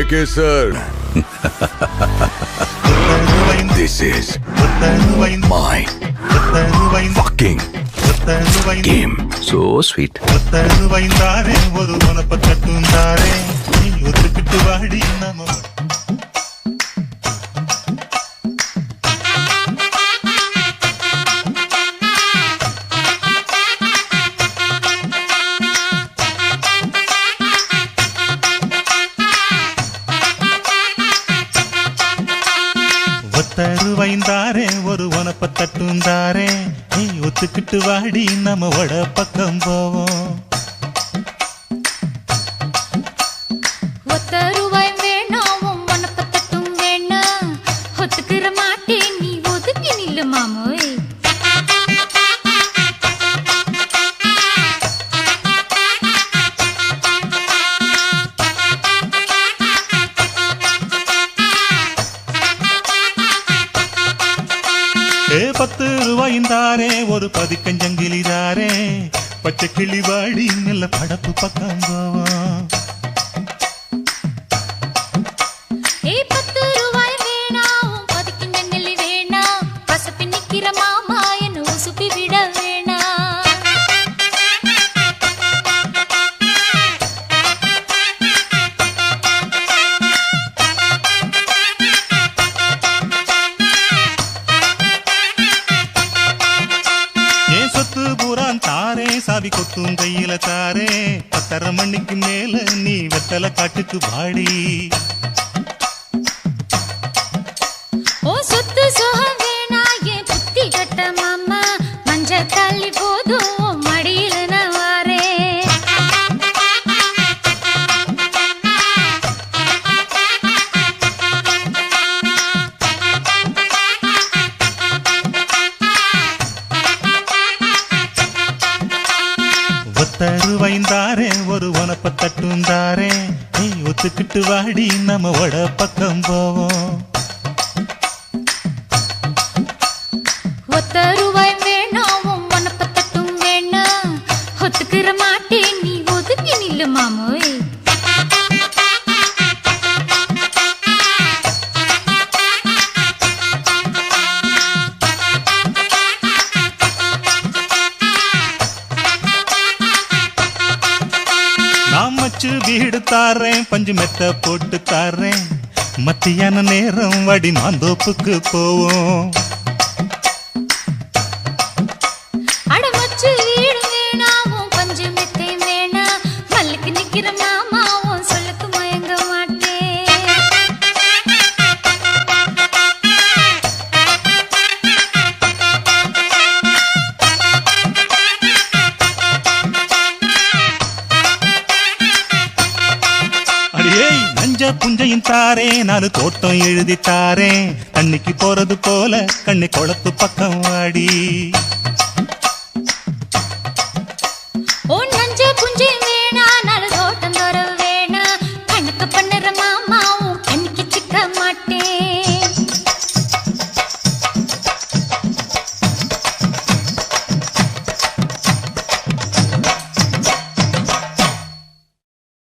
JK sir. This is my fucking game. So sweet. ஒத்தருவைந்தாரே ஒரு உனப்ப தட்டுந்தாரே நீ ஒத்துக்கிட்டு வாடி நம்ம வட பக்கம் போவோம். ஒத்தருவாய் வேணாம் உனப்ப தட்டும் வேணா ஒத்துக்கிற மாட்டே நீ ஒதுக்கி நில்லு மாமோய். ₹10 ஒரு பதிக்கஞ்சங்கிலிதாரே பச்சை கிளி வாடி நல்ல படப்பு பக்கம் போவோம். ₹10 வேணாம் பதிக்கஞ்சங்கிலி வேணா பசப்பி நிக்கிற மாமா என்ன உசுப்பி விட வேணா. தாரே சாவி கொத்தும் கையில தாரே 10:30 மணிக்கு மேல நீ வெத்தல காட்டுக்கு பாடி. ஓ சொத்து சோகம் வேணா என் புத்தி கட்ட மாமா மஞ்ச தள்ளி போதும் மடியில நான் வாரே. ஒத்தருவைந்தாரே ஒரு உனப்ப தட்டுந்தாரே நீ ஒத்துக்கிட்டு வாடி நம்ம வட பக்கம் போவோம். ஒத்தருவாய் வேணாம் உனப்ப தட்டும் வேணா ஒத்துக்கிற மாட்டே நீ ஒதுக்கி நில்லு மாமோய். நான் மச்சு வீடு தாரேன் பஞ்சு மெத்த போட்டு தாரேன் மத்தியான நேரம் வடி மாந்தோப்புக்கு போவோம். அடமச்சு வீடு வேணாவும் பஞ்சு மெத்தை வேணா மல்லுக்கு நிக்கிற மாமாவும் சொல்லுக்கு மயங்க மாட்டேன். நஞ்ச புஞ்சையும் தாரே 4 தோட்டம் எழுதி தாரே தண்ணிக்கு போறது போல கண்ணி குளத்து பக்கம் வாடி.